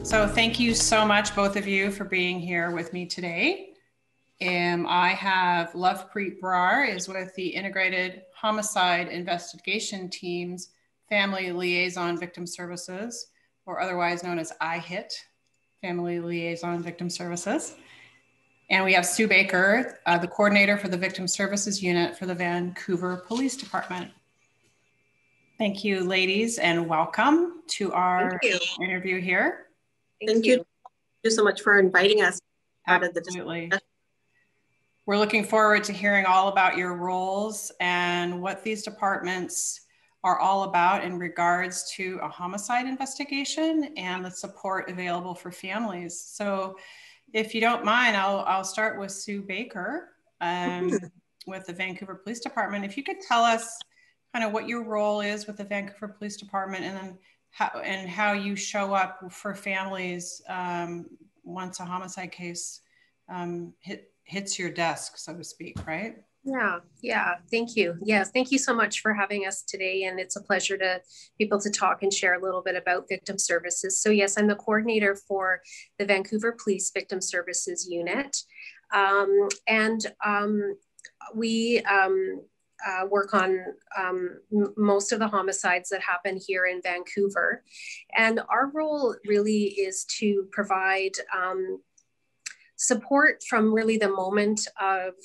So thank you so much, both of you, for being here with me today. I have Lovepreet Brar is with the Integrated Homicide Investigation Team's Family Liaison Victim Services, or otherwise known as IHIT, Family Liaison Victim Services. And we have Sue Baker, the coordinator for the Victim Services Unit for the Vancouver Police Department. Thank you, ladies, and welcome to our interview here. Thank you. Thank you so much for inviting us. Absolutely. We're looking forward to hearing all about your roles and what these departments are all about in regards to a homicide investigation and the support available for families. So if you don't mind, I'll start with Sue Baker with the Vancouver Police Department. If you could tell us kind of what your role is with the Vancouver Police Department and then how you show up for families once a homicide case hits your desk, so to speak, right? Yeah, thank you. Yes, thank you so much for having us today. And it's a pleasure to be able to talk and share a little bit about victim services. So yes, I'm the coordinator for the Vancouver Police Victim Services Unit. We work on most of the homicides that happen here in Vancouver. And our role really is to provide support from really the moment of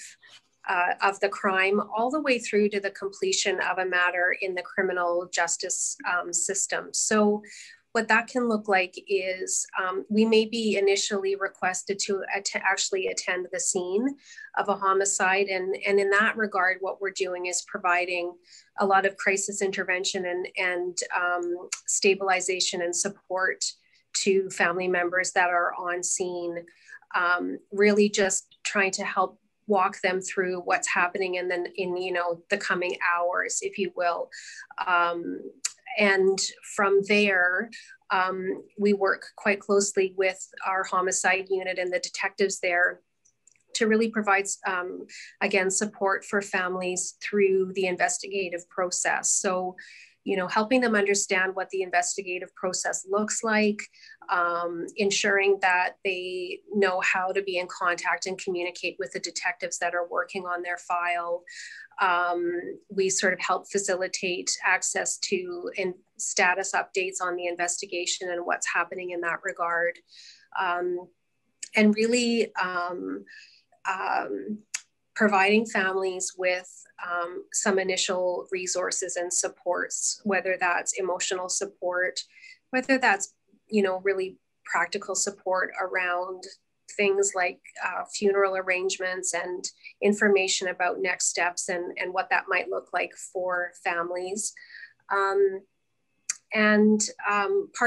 the crime all the way through to the completion of a matter in the criminal justice system. So what that can look like is we may be initially requested to actually attend the scene of a homicide. And in that regard, what we're doing is providing a lot of crisis intervention and stabilization and support to family members that are on scene, really just trying to help walk them through what's happening and then in the coming hours, if you will. And from there, we work quite closely with our homicide unit and the detectives there to really provide, again, support for families through the investigative process. So, helping them understand what the investigative process looks like, ensuring that they know how to be in contact and communicate with the detectives that are working on their file. We sort of help facilitate access to status updates on the investigation and what's happening in that regard. And really providing families with some initial resources and supports, whether that's emotional support, whether that's, really practical support around things like funeral arrangements and information about next steps and what that might look like for families. Part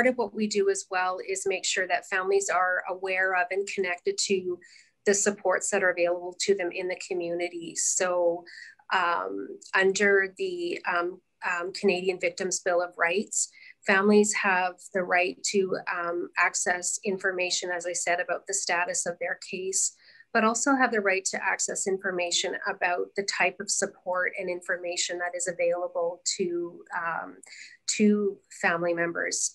of what we do as well is make sure that families are aware of and connected to the supports that are available to them in the community. So under the Canadian Victims Bill of Rights, families have the right to access information, as I said, about the status of their case, but also have the right to access information about the type of support and information that is available to family members.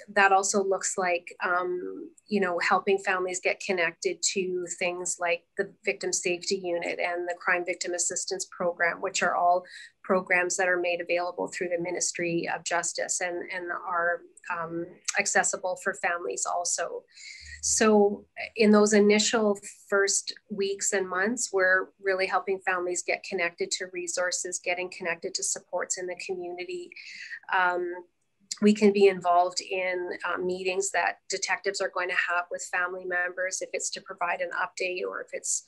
That also looks like, helping families get connected to things like the Victim Safety Unit and the Crime Victim Assistance Program, which are all programs that are made available through the Ministry of Justice and are accessible for families also. So in those initial first weeks and months, we're really helping families get connected to resources, getting connected to supports in the community. We can be involved in meetings that detectives are going to have with family members, if it's to provide an update or if it's,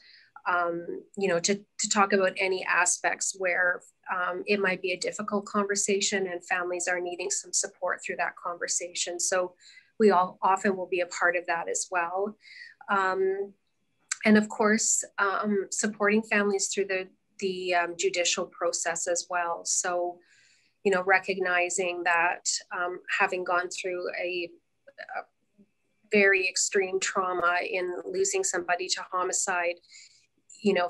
to talk about any aspects where it might be a difficult conversation and families are needing some support through that conversation. So we all often will be a part of that as well. And of course, supporting families through the judicial process as well. So, recognizing that having gone through a very extreme trauma in losing somebody to homicide,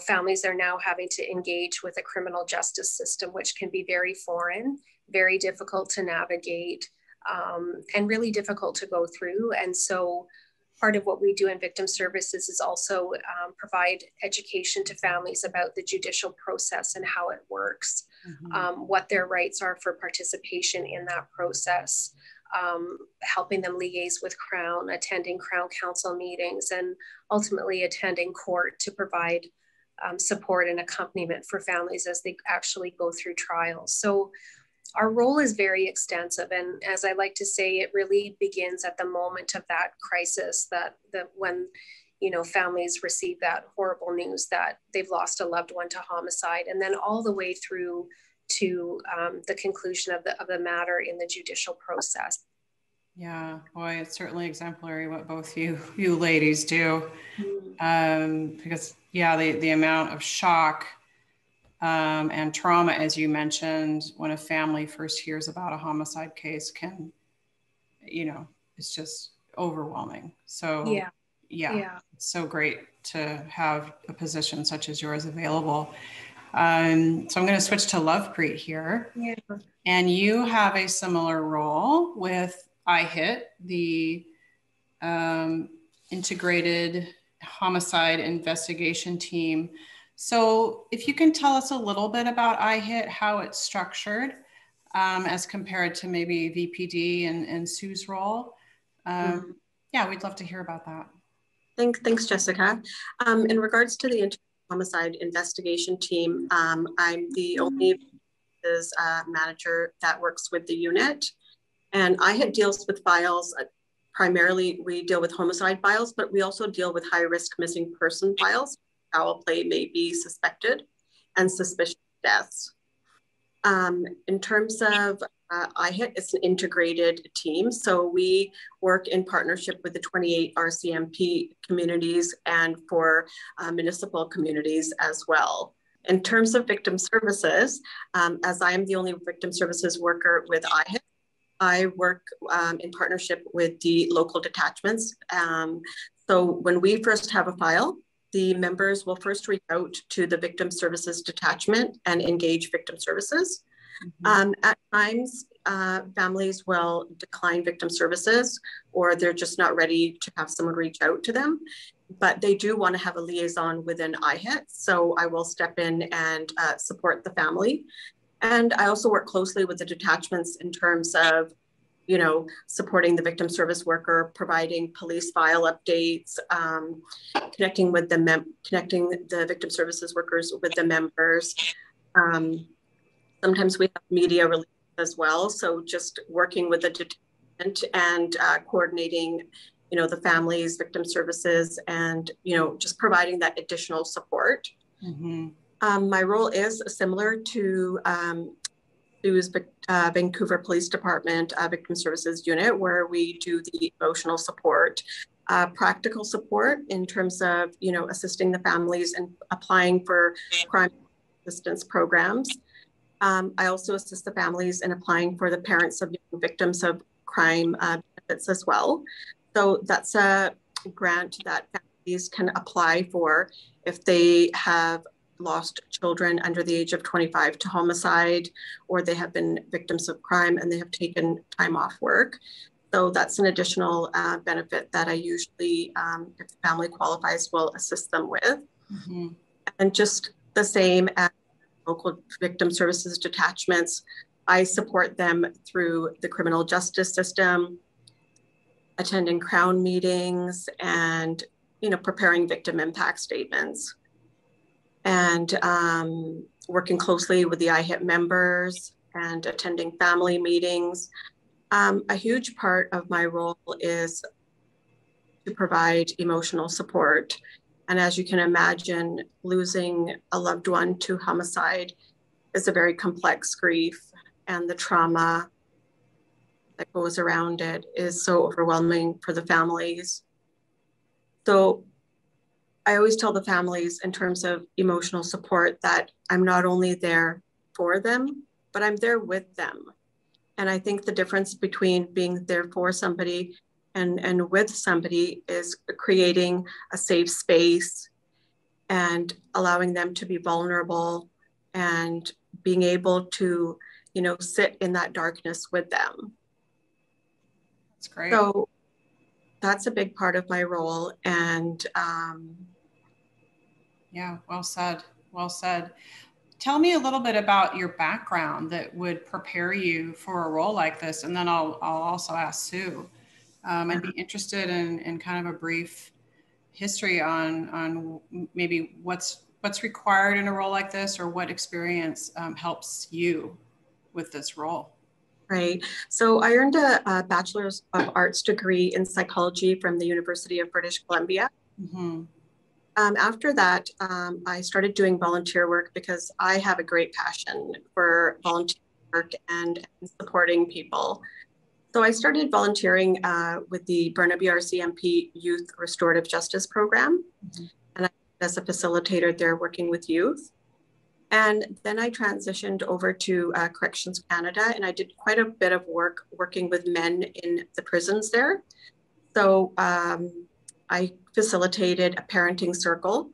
families are now having to engage with a criminal justice system, which can be very foreign, very difficult to navigate. and really difficult to go through. And so part of what we do in victim services is also provide education to families about the judicial process and how it works, what their rights are for participation in that process, helping them liaise with Crown, attending Crown Council meetings, and ultimately attending court to provide support and accompaniment for families as they actually go through trials. So our role is very extensive. And as I like to say, it really begins at the moment of that crisis, that when, you know, families receive that horrible news that they've lost a loved one to homicide, and then all the way through to the conclusion of the matter in the judicial process. Yeah, boy, it's certainly exemplary what both you ladies do. Because yeah, the amount of shock and trauma, as you mentioned, when a family first hears about a homicide case can, you know, it's just overwhelming. So yeah, it's so great to have a position such as yours available. So I'm going to switch to Lovepreet here. Yeah. And you have a similar role with IHIT, the Integrated Homicide Investigation Team. So if you can tell us a little bit about IHIT, how it's structured as compared to maybe VPD and Sue's role. Yeah, we'd love to hear about that. Thanks, Jessica. In regards to the Homicide Investigation Team, I'm the only manager that works with the unit. And IHIT deals with files. Primarily, we deal with homicide files, but we also deal with high-risk missing person files. Foul play may be suspected, and suspicious deaths. In terms of IHIT, it's an integrated team. So we work in partnership with the 28 RCMP communities and for municipal communities as well. In terms of victim services, as I am the only victim services worker with IHIT, I work in partnership with the local detachments. So when we first have a file, the members will first reach out to the victim services detachment and engage victim services. At times, families will decline victim services, or they're just not ready to have someone reach out to them, but they do want to have a liaison within IHIT. So I will step in and support the family. And I also work closely with the detachments in terms of, you know, supporting the victim service worker, providing police file updates, connecting the victim services workers with the members. Sometimes we have media releases as well. So just working with the detachment and coordinating, you know, the families, victim services, and, you know, just providing that additional support. My role is similar to Sue's Vancouver Police Department Victim Services Unit, where we do the emotional support, practical support in terms of, you know, assisting the families and applying for crime assistance programs. I also assist the families in applying for the parents of victims of crime benefits as well. So that's a grant that families can apply for if they have lost children under the age of 25 to homicide, or they have been victims of crime and they have taken time off work. So that's an additional benefit that I usually, if the family qualifies, will assist them with. And just the same as local victim services detachments, I support them through the criminal justice system, attending Crown meetings, and, you know, preparing victim impact statements, and working closely with the IHIT members and attending family meetings. A huge part of my role is to provide emotional support. And as you can imagine, losing a loved one to homicide is a very complex grief, and the trauma that goes around it is so overwhelming for the families. So I always tell the families in terms of emotional support that I'm not only there for them, but I'm there with them. And I think the difference between being there for somebody and with somebody is creating a safe space and allowing them to be vulnerable and being able to, you know, sit in that darkness with them. That's great. So that's a big part of my role. And yeah, well said. Well said. Tell me a little bit about your background that would prepare you for a role like this. And then I'll also ask Sue. I'd be interested in kind of a brief history on maybe what's required in a role like this, or what experience helps you with this role. Right. So I earned a Bachelor's of Arts degree in psychology from the University of British Columbia. Mm-hmm. After that, I started doing volunteer work because I have a great passion for volunteer work and supporting people. So I started volunteering with the Burnaby RCMP Youth Restorative Justice Program. Mm-hmm. And I was as a facilitator there working with youth. And then I transitioned over to Corrections Canada, and I did quite a bit of work working with men in the prisons there. So I facilitated a parenting circle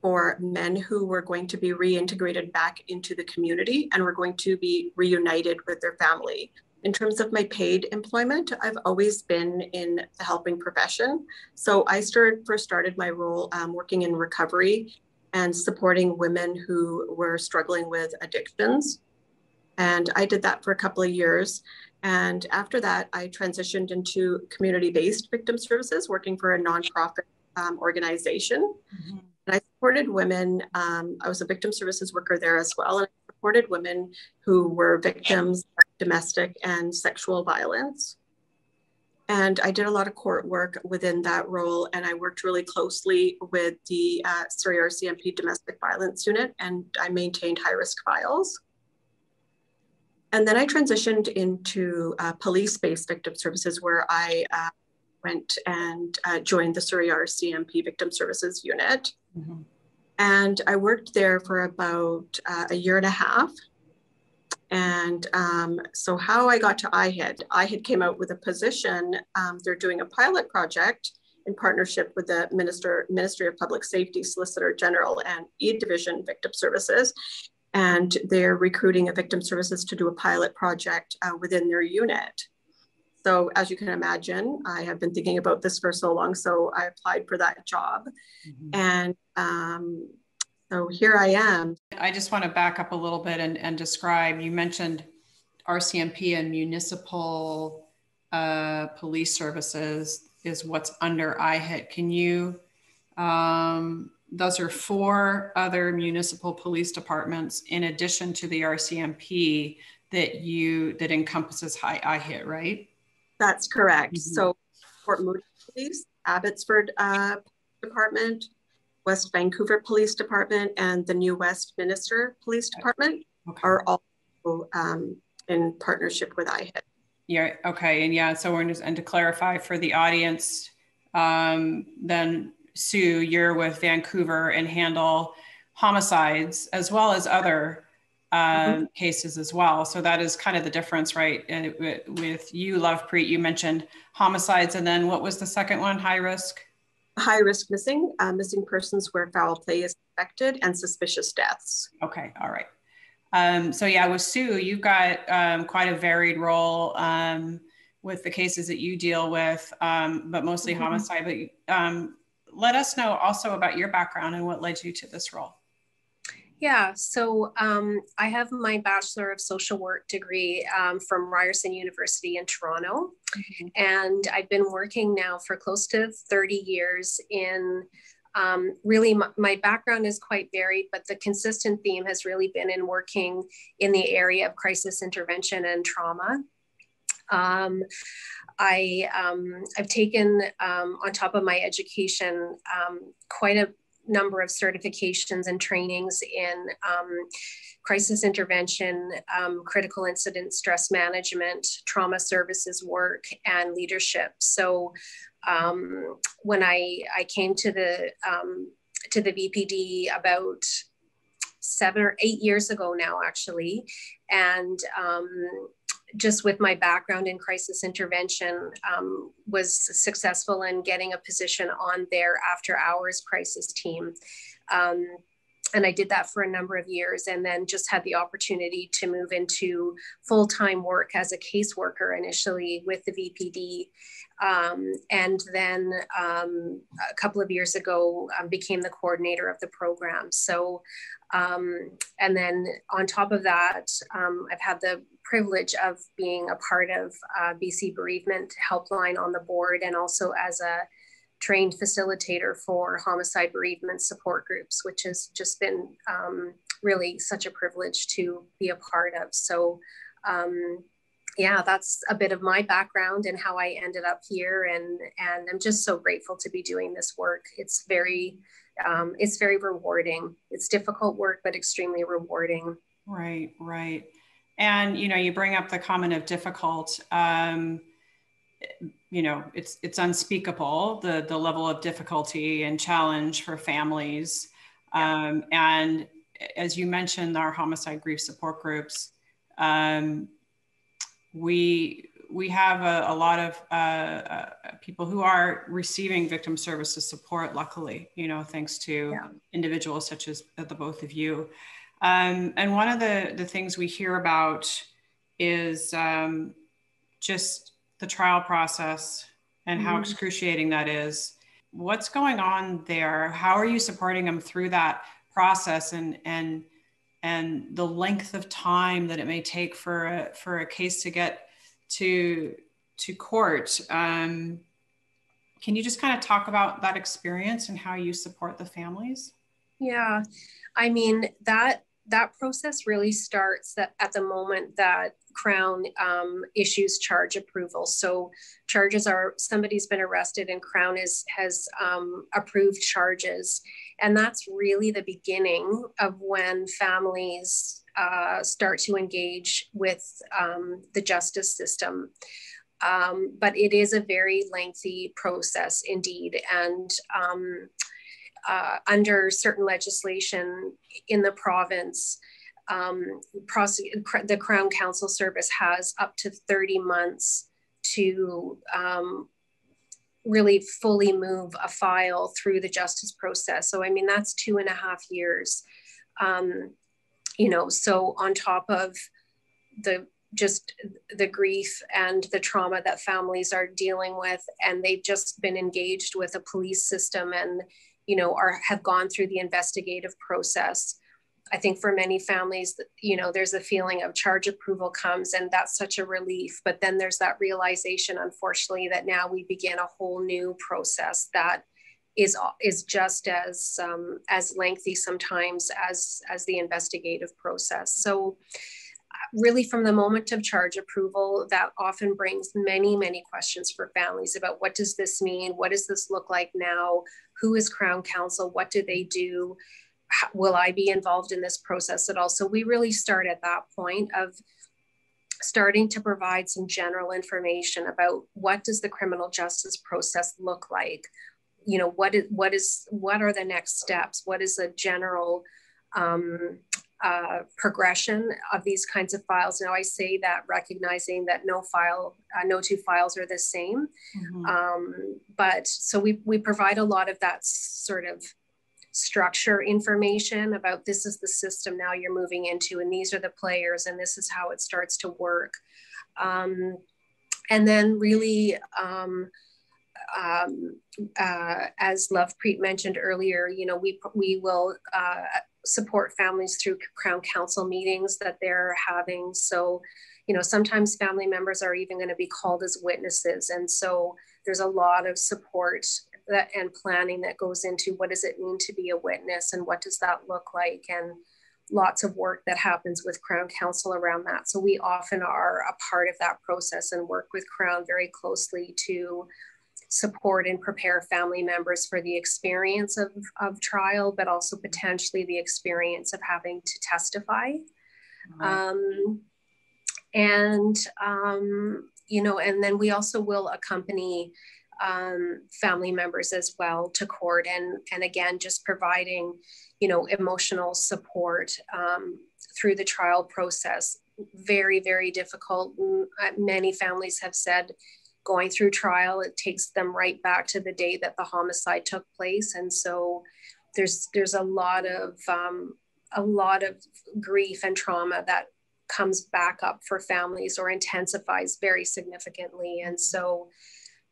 for men who were going to be reintegrated back into the community and were going to be reunited with their family. In terms of my paid employment, I've always been in the helping profession. So I first started my role working in recovery and supporting women who were struggling with addictions. And I did that for a couple of years. And after that, I transitioned into community-based victim services, working for a nonprofit organization. Mm-hmm. And I supported women. I was a victim services worker there as well. And I supported women who were victims of domestic and sexual violence. And I did a lot of court work within that role. And I worked really closely with the Surrey RCMP Domestic Violence Unit, and I maintained high-risk files. And then I transitioned into police-based victim services, where I went and joined the Surrey RCMP Victim Services Unit. Mm-hmm. And I worked there for about a year and a half. And so how I got to IHIT came out with a position. They're doing a pilot project in partnership with the Ministry of Public Safety, Solicitor General, and E-Division Victim Services. And they're recruiting a victim services to do a pilot project within their unit. So as you can imagine, I have been thinking about this for so long, so I applied for that job. Mm-hmm. And so here I am. I just want to back up a little bit and describe, you mentioned RCMP and municipal police services is what's under IHIT. Can you, those are 4 other municipal police departments in addition to the RCMP that encompasses IHIT, right? That's correct. Mm-hmm. So Fort Moody Police, Abbotsford Department, West Vancouver Police Department, and the New Westminster Police Department are all in partnership with IHIT. Yeah. Okay. And yeah. So and to clarify for the audience, then Sue, you're with Vancouver and handle homicides as well as other cases as well. So that is kind of the difference, right? And with you, Lovepreet, you mentioned homicides, and then what was the second one? High risk. High risk missing persons where foul play is suspected, and suspicious deaths. Okay. All right. So yeah, with Sue, you've got quite a varied role with the cases that you deal with, but mostly mm-hmm. homicide. But let us know also about your background and what led you to this role. Yeah, so I have my Bachelor of Social Work degree from Ryerson University in Toronto. Mm-hmm. And I've been working now for close to 30 years in really my background is quite varied, but the consistent theme has really been in working in the area of crisis intervention and trauma. I've taken on top of my education quite a number of certifications and trainings in crisis intervention, critical incident stress management, trauma services work, and leadership. So when I came to the BPD about 7 or 8 years ago now, actually, and just with my background in crisis intervention, was successful in getting a position on their after hours crisis team. And I did that for a number of years, and then just had the opportunity to move into full-time work as a caseworker initially with the VPD. And then a couple of years ago, became the coordinator of the program. So, and then on top of that, I've had the privilege of being a part of BC Bereavement Helpline on the board, and also as a trained facilitator for homicide bereavement support groups, which has just been really such a privilege to be a part of. So yeah, that's a bit of my background and how I ended up here. And I'm just so grateful to be doing this work. It's very rewarding. It's difficult work, but extremely rewarding. Right, right. And, you bring up the comment of difficult. It's unspeakable, the level of difficulty and challenge for families. Yeah. And as you mentioned, our homicide grief support groups, we have a lot of people who are receiving victim services support, luckily, thanks to individuals such as the both of you. And one of the things we hear about is just the trial process and how excruciating that is. What's going on there? How are you supporting them through that process and the length of time that it may take for a case to get to court? Can you just kind of talk about that experience and how you support the families? Yeah, I mean, that process really starts at the moment that Crown issues charge approval. So somebody's been arrested and Crown has approved charges. And that's really the beginning of when families start to engage with the justice system. But it is a very lengthy process indeed. And under certain legislation in the province, the Crown Counsel Service has up to 30 months to really fully move a file through the justice process. So, I mean, that's 2.5 years, so on top of the grief and the trauma that families are dealing with, and they've just been engaged with a police system and have gone through the investigative process. I think for many families, there's a feeling of charge approval comes, and that's such a relief. But then there's that realization, unfortunately, that now we begin a whole new process that is just as lengthy sometimes as the investigative process. So really, from the moment of charge approval, that often brings many, many questions for families about what does this mean? What does this look like now? Who is Crown Counsel? What do they do? Will I be involved in this process at all? So we really start at that point of starting to provide some general information about what does the criminal justice process look like? What are the next steps? What is a general progression of these kinds of files? Now, I say that recognizing that no two files are the same. But so we provide a lot of that sort of structure information about this is the system now you're moving into, and these are the players, and this is how it starts to work. And then really, as Lovepreet mentioned earlier, we will support families through Crown Counsel meetings that they're having. So, sometimes family members are even going to be called as witnesses. And so there's a lot of support and planning that goes into what does it mean to be a witness and what does that look like, and lots of work that happens with Crown Counsel around that. So we often are a part of that process and work with Crown very closely to support and prepare family members for the experience of trial, but also potentially the experience of having to testify. And then we also will accompany family members as well to court, and again, just providing, emotional support through the trial process. Very, very difficult. Many families have said going through trial, it takes them right back to the day that the homicide took place. And so there's a lot of grief and trauma that comes back up for families or intensifies very significantly. And so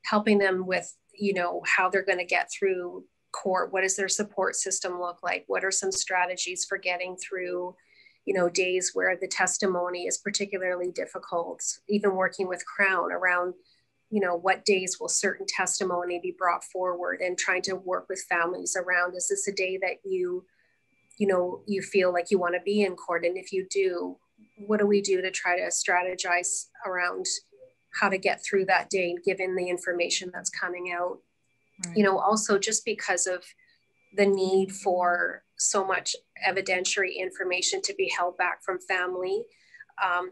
helping them with, you know, how they're going to get through court, what does their support system look like? What are some strategies for getting through, you know, days where the testimony is particularly difficult, even working with Crown around, you know, what days will certain testimony be brought forward, and trying to work with families around, is this a day that you know, you feel like you want to be in court? And if you do, what do we do to try to strategize around how to get through that day, given the information that's coming out? Right. You know, also just because of the need for so much evidentiary information to be held back from family,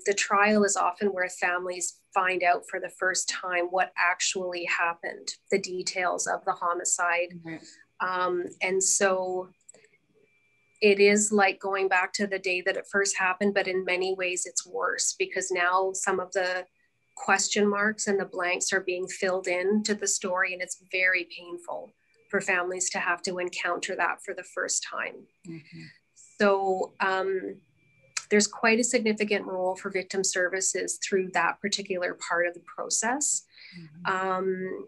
the trial is often where families find out for the first time what actually happened, the details of the homicide. Mm-hmm. And so it is like going back to the day that it first happened, but in many ways it's worse, because now some of the question marks and the blanks are being filled in to the story, and it's very painful for families to have to encounter that for the first time. Mm-hmm. So there's quite a significant role for victim services through that particular part of the process. Mm-hmm.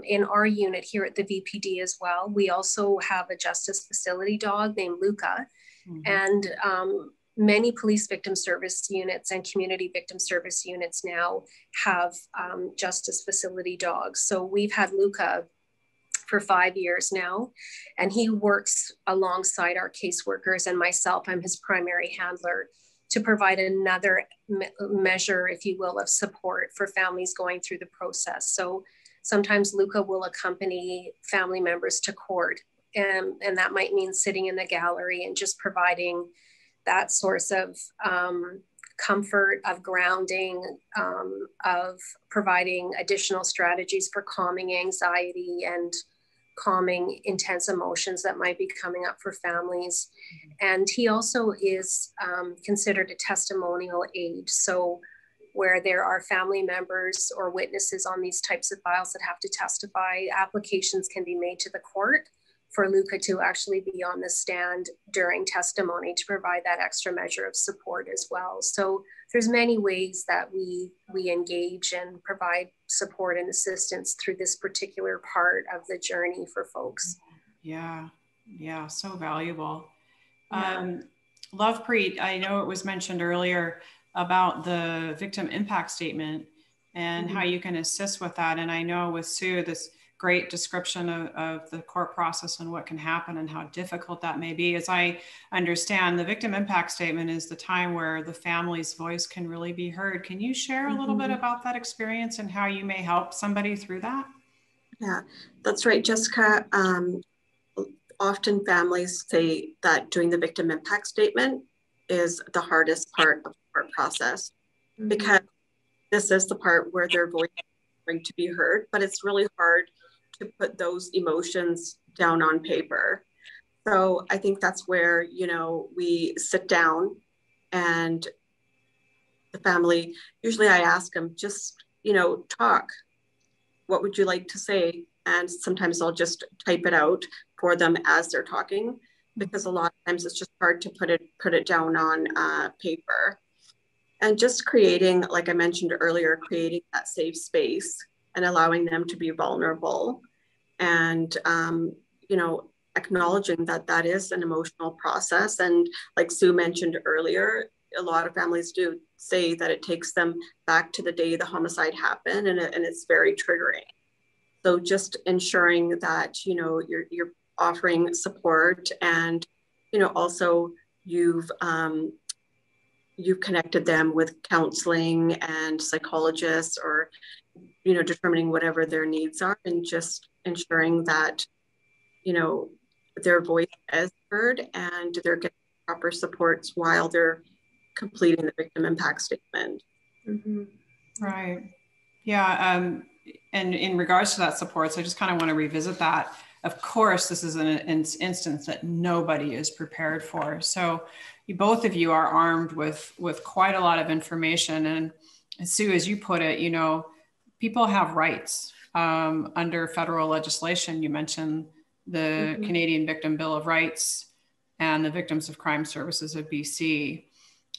In our unit here at the VPD as well, we also have a justice facility dog named Luca. Mm-hmm. And many police victim service units and community victim service units now have justice facility dogs. So we've had Luca for 5 years now, and he works alongside our caseworkers and myself. I'm his primary handler, to provide another measure, if you will, of support for families going through the process. So sometimes Luca will accompany family members to court, and that might mean sitting in the gallery and just providing that source of comfort, of grounding, of providing additional strategies for calming anxiety and calming intense emotions that might be coming up for families. And he also is considered a testimonial aid. So where there are family members or witnesses on these types of files that have to testify, applications can be made to the court for Luca to actually be on the stand during testimony to provide that extra measure of support as well. So there's many ways that we engage and provide support and assistance through this particular part of the journey for folks. Yeah, so valuable. Yeah. Lovepreet, I know it was mentioned earlier about the victim impact statement and mm-hmm. how you can assist with that. And I know with Sue, this great description of the court process and what can happen and how difficult that may be. As I understand, the victim impact statement is the time where the family's voice can really be heard. Can you share a little bit about that experience and how you may help somebody through that? Yeah, that's right, Jessica. Often families say that doing the victim impact statement is the hardest part of the court process, because this is the part where their voice is going to be heard, but it's really hard to put those emotions down on paper. So I think that's where, you know, we sit down and the family, usually I ask them, just, you know, talk. What would you like to say? And sometimes I'll just type it out for them as they're talking, because a lot of times it's just hard to put it down on paper. And just creating, like I mentioned earlier, creating that safe space and allowing them to be vulnerable, and you know, acknowledging that that is an emotional process. And like Sue mentioned earlier, a lot of families do say that it takes them back to the day the homicide happened, and it's very triggering. So just ensuring that, you know, you're offering support, and, you know, also you've connected them with counseling and psychologists, or, you know, determining whatever their needs are, and just ensuring that, you know, their voice is heard and they're getting proper supports while they're completing the victim impact statement. Mm-hmm. Right. Yeah. And in regards to that supports, I just kind of want to revisit that. Of course, this is an instance that nobody is prepared for. So both of you are armed with quite a lot of information. And Sue, as you put it, you know, people have rights under federal legislation. You mentioned the Canadian Victim Bill of Rights and the Victims of Crime Services of BC.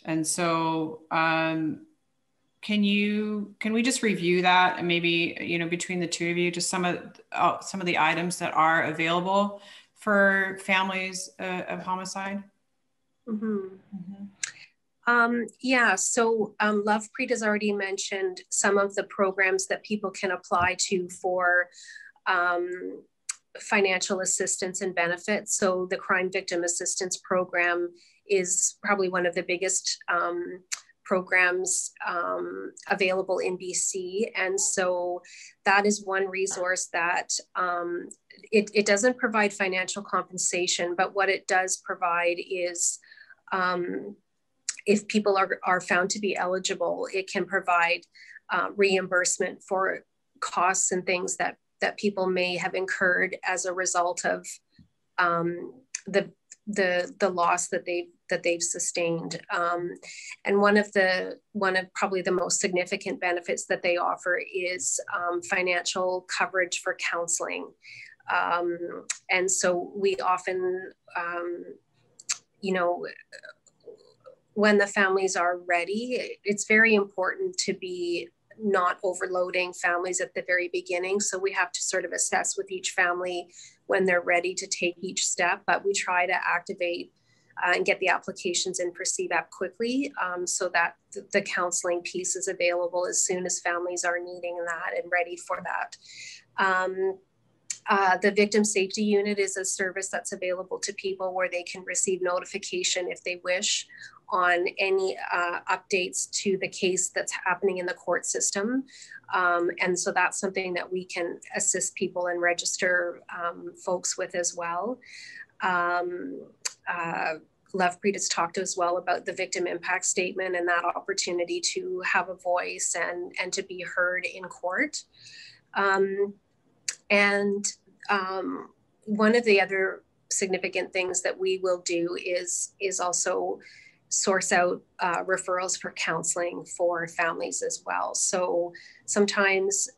And so can we just review that, and maybe, you know, between the two of you, just some of the items that are available for families of homicide? Yeah, so Lovepreet has already mentioned some of the programs that people can apply to for financial assistance and benefits. So the Crime Victim Assistance Program is probably one of the biggest programs available in BC. And so that is one resource that it doesn't provide financial compensation, but what it does provide is if people are found to be eligible, it can provide reimbursement for costs and things that people may have incurred as a result of the loss that they've sustained. And one of probably the most significant benefits that they offer is financial coverage for counseling. And so we often, you know, when the families are ready, it's very important to be not overloading families at the very beginning. So we have to sort of assess with each family when they're ready to take each step, but we try to activate and get the applications in for CVAP quickly so that the counseling piece is available as soon as families are needing that and ready for that. The Victim Safety Unit is a service that's available to people where they can receive notification if they wish on any updates to the case that's happening in the court system. And so that's something that we can assist people and register folks with as well. Lovepreet has talked as well about the victim impact statement and that opportunity to have a voice and to be heard in court. One of the other significant things that we will do is also source out referrals for counseling for families as well. So sometimes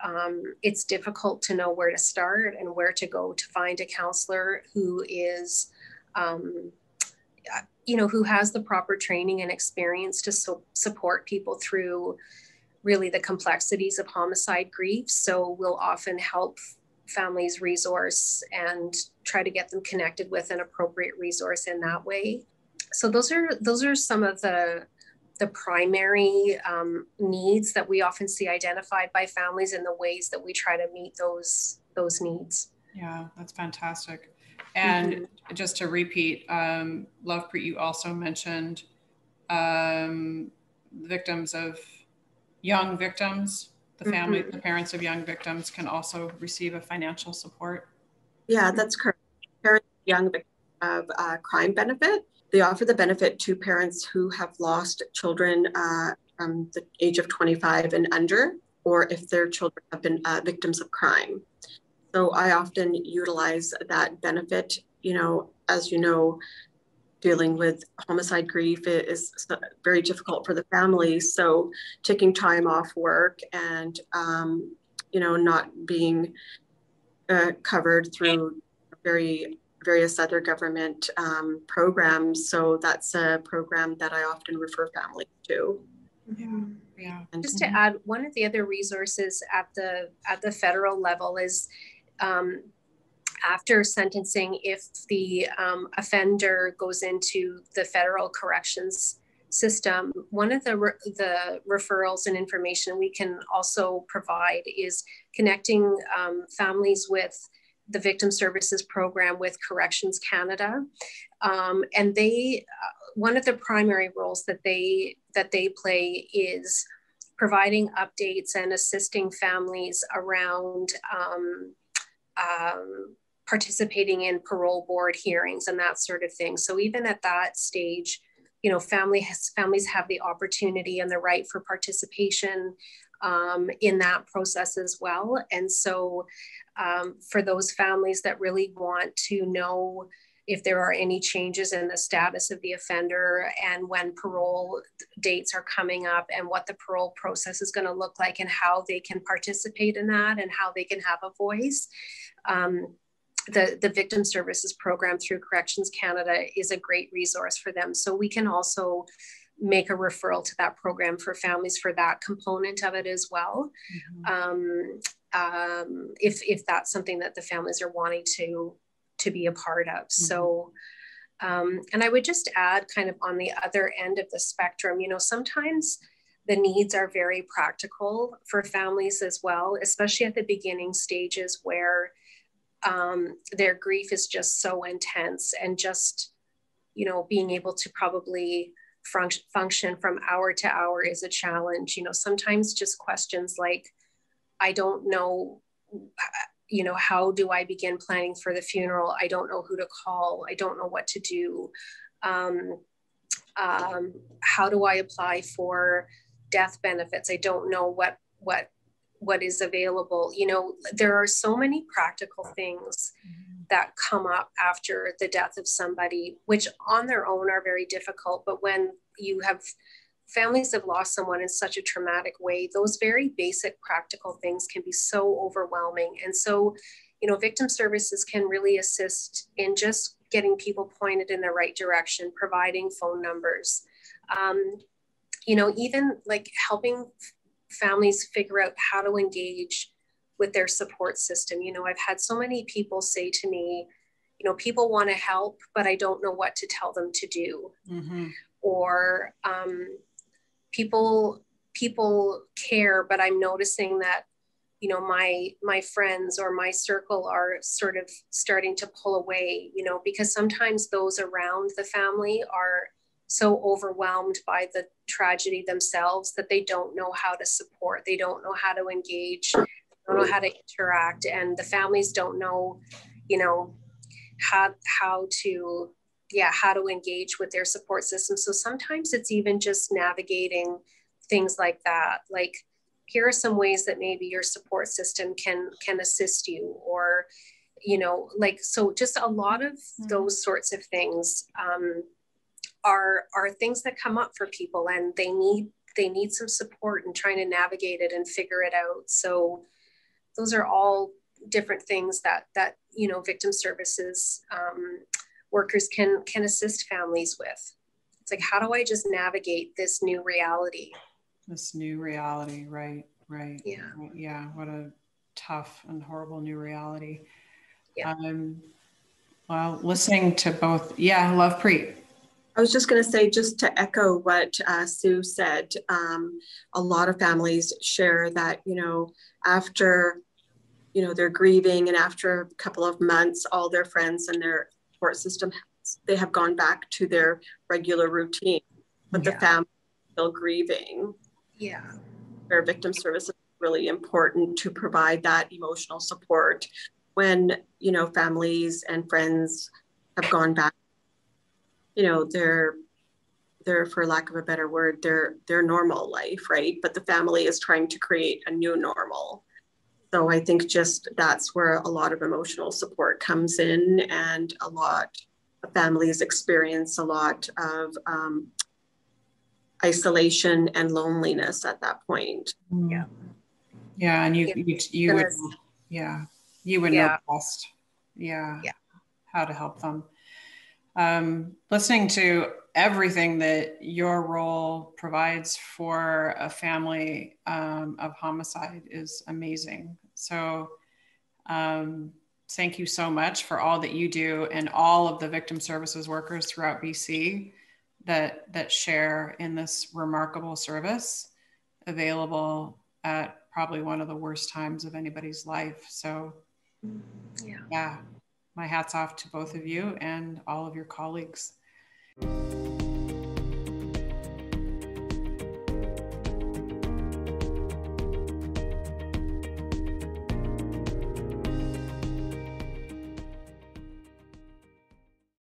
it's difficult to know where to start and where to go to find a counselor who is, you know, who has the proper training and experience to support people through really the complexities of homicide grief. So we'll often help families resource and try to get them connected with an appropriate resource in that way. So those are some of the primary needs that we often see identified by families and the ways that we try to meet those needs. Yeah, that's fantastic. And just to repeat, Lovepreet, you also mentioned victims of young victims, the family, the parents of young victims can also receive a financial support. Yeah, that's correct. Parents of young victims of crime benefit. They offer the benefit to parents who have lost children from the age of 25 and under, or if their children have been victims of crime. So I often utilize that benefit. You know, as you know, dealing with homicide grief is very difficult for the family. So taking time off work and, you know, not being covered through various other government programs. So that's a program that I often refer families to. Yeah. Just to add, one of the other resources at the federal level is after sentencing, if the offender goes into the federal corrections system, one of the referrals and information we can also provide is connecting families with the Victim Services Program with Corrections Canada. And they, one of the primary roles that they play is providing updates and assisting families around participating in parole board hearings and that sort of thing. So even at that stage, you know, families have the opportunity and the right for participation in that process as well. And so for those families that really want to know if there are any changes in the status of the offender and when parole dates are coming up and what the parole process is going to look like and how they can participate in that and how they can have a voice. the Victim Services Program through Corrections Canada is a great resource for them. So we can also make a referral to that program for families for that component of it as well. If that's something that the families are wanting to be a part of. So, and I would just add, kind of on the other end of the spectrum, you know, sometimes the needs are very practical for families as well, especially at the beginning stages where their grief is just so intense, and just, you know, being able to probably function from hour to hour is a challenge. You know, sometimes just questions like, I don't know, you know, how do I begin planning for the funeral? I don't know who to call. I don't know what to do. How do I apply for death benefits? I don't know what is available. You know, there are so many practical things that come up after the death of somebody, which on their own are very difficult. But when you have families have lost someone in such a traumatic way, those very basic practical things can be so overwhelming. And so, you know, Victim Services can really assist in just getting people pointed in the right direction, providing phone numbers, you know, even like helping families figure out how to engage with their support system. You know, I've had so many people say to me, you know, people want to help, but I don't know what to tell them to do. Or people care, but I'm noticing that, you know, my friends or my circle are sort of starting to pull away, you know, because sometimes those around the family are so overwhelmed by the tragedy themselves that they don't know how to support, they don't know how to engage, they don't know how to interact, and the families don't know, you know, how to engage with their support system. So sometimes it's even just navigating things like that. Like, here are some ways that maybe your support system can assist you, or, you know, like, so just a lot of those sorts of things are things that come up for people, and they need some support in trying to navigate it and figure it out. So those are all different things that you know, Victim Services workers can assist families with. It's like, how do I just navigate this new reality? This new reality, right? Yeah. Yeah. What a tough and horrible new reality. Yeah. Well, listening to both, Lovepreet. I was just going to say, just to echo what Sue said, a lot of families share that, you know, after, you know, they're grieving, and after a couple of months, all their friends and their support system, they have gone back to their regular routine, but the family is still grieving. Yeah. Their Victim Services is really important to provide that emotional support when, you know, families and friends have gone back, you know, they're for lack of a better word, their normal life, right? But the family is trying to create a new normal. So I think just that's where a lot of emotional support comes in, and a lot of families experience a lot of isolation and loneliness at that point. Yeah. Yeah. And you would know best. Yeah. How to help them. Listening to everything that your role provides for a family of homicide is amazing. So thank you so much for all that you do, and all of the Victim Services workers throughout BC that share in this remarkable service, available at probably one of the worst times of anybody's life. So yeah, my hat's off to both of you and all of your colleagues.